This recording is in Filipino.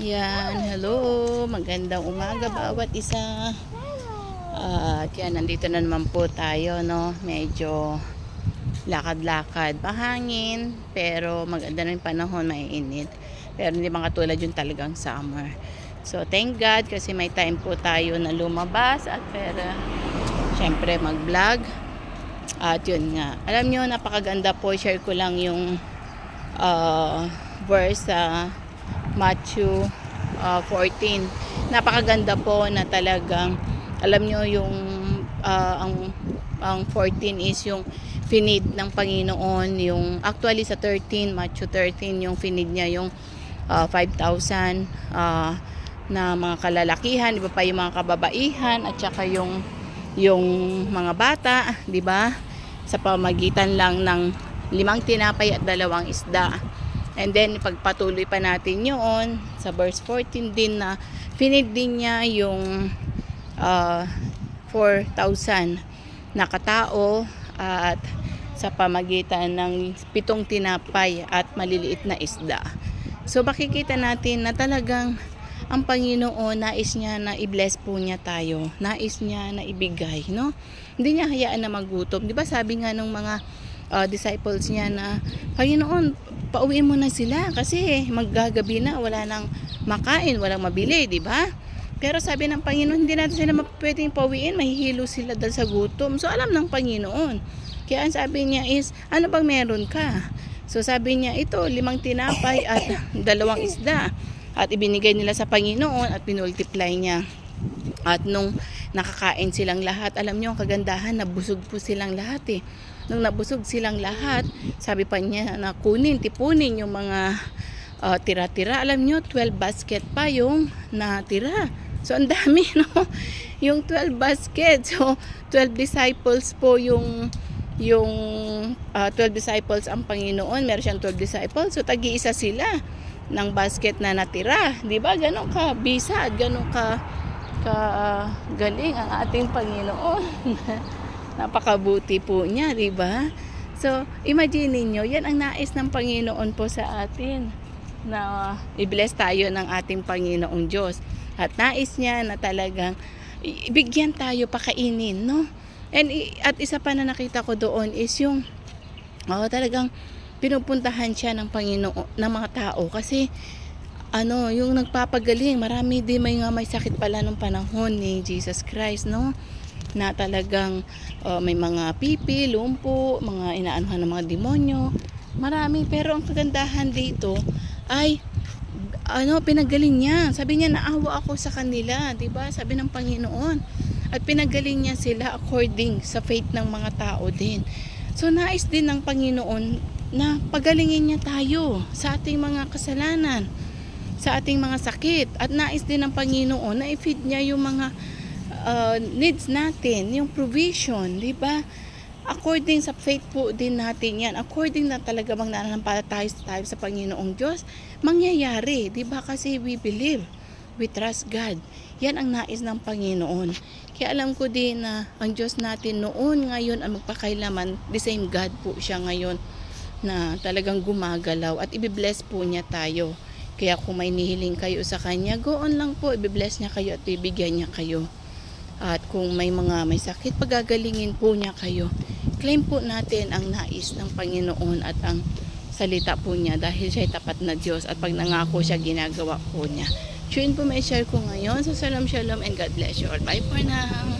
Yan, hello. Magandang umaga bawat isa. Kaya nandito na naman po tayo, no. Medyo lakad-lakad, mahangin, pero maganda na yung panahon, maiinit. Pero hindi makatulad yung talagang summer. So, thank God kasi may time po tayo na lumabas at pera, syempre mag-vlog. At yun nga. Alam nyo, napakaganda po. Share ko lang yung verse sa Matthew 14. Napakaganda po na talagang alam nyo yung ang 14 is yung finid ng Panginoon, yung actually sa 13, Matthew 13, yung finid niya yung 5,000 na mga kalalakihan, di ba pa yung mga kababaihan at saka yung mga bata, di ba? Sa pamagitan lang ng 5 tinapay at 2 isda. And then, pagpatuloy pa natin yun, sa verse 14 din na finid din niya yung 4,000 na katao at sa pamagitan ng 7 tinapay at maliliit na isda. So, makikita natin na talagang ang Panginoon, nais niya na i-bless po niya tayo. Nais niya na ibigay, no? Hindi niya hayaan na magutom. Di ba sabi nga ng mga disciples niya na, Panginoon, pauwiin mo na sila kasi maggagabi na, wala nang makain, walang mabili, di ba? Pero sabi ng Panginoon, hindi natin sila pwedeng pauwiin, mahihilo sila dahil sa gutom. So alam ng Panginoon. Kaya ang sabi niya is, ano bang meron ka? So sabi niya, ito, 5 tinapay at 2 isda. At ibinigay nila sa Panginoon at pinultiply niya. At nung nakakain silang lahat, alam niyo ang kagandahan, nabusog po silang lahat eh. Nung nabusog silang lahat, sabi pa niya na tipunin yung mga tira-tira. Alam niyo, 12 basket pa yung natira. So, ang dami, no? Yung 12 basket. So, 12 disciples po yung 12 disciples ang Panginoon. Meron siyang 12 disciples. So, tagi-isa sila ng basket na natira. Diba? Ganon ka bisa, ganon ka galing ang ating Panginoon. Napakabuti po niya, di ba? So, imagine niyo, yan ang nais ng Panginoon po sa atin na i-bless tayo ng ating Panginoong Diyos. At nais niya na talagang ibigyan tayo, pakainin, no? At isa pa na nakita ko doon is yung talagang pinupuntahan siya ng Panginoon, ng mga tao kasi yung nagpapagaling, marami din may sakit pala nung panahon ni Jesus Christ, no? Na talagang may mga pipi, lumpo, mga inaanuhan ng mga demonyo, marami. Pero ang kagandahan dito ay pinagaling niya. Sabi niya, naawa ako sa kanila, 'di ba? Sabi ng Panginoon. At pinagaling niya sila according sa faith ng mga tao din. So nais din ng Panginoon na pagalingin niya tayo sa ating mga kasalanan, sa ating mga sakit. At nais din ng Panginoon na i-feed niya yung mga needs natin, yung provision, di ba? According sa faith po din natin yan. According na talaga bang nananampalataya tayo sa Panginoong Diyos, mangyayari, di ba? Kasi we believe, we trust God. Yan ang nais ng Panginoon. Kaya alam ko din na ang Diyos natin noon, ngayon, ang magpakailaman, the same God po siya ngayon na talagang gumagalaw at ibibless po niya tayo. Kaya kung may nihiling kayo sa Kanya, go on lang po, ibibless niya kayo at bibigyan niya kayo. At kung may sakit, pagagalingin po niya kayo. Claim po natin ang nais ng Panginoon at ang salita po niya dahil siya ay tapat na Diyos at pag nangako siya, ginagawa po niya. So yun po may share ko ngayon. So shalom and God bless you all. Bye for now.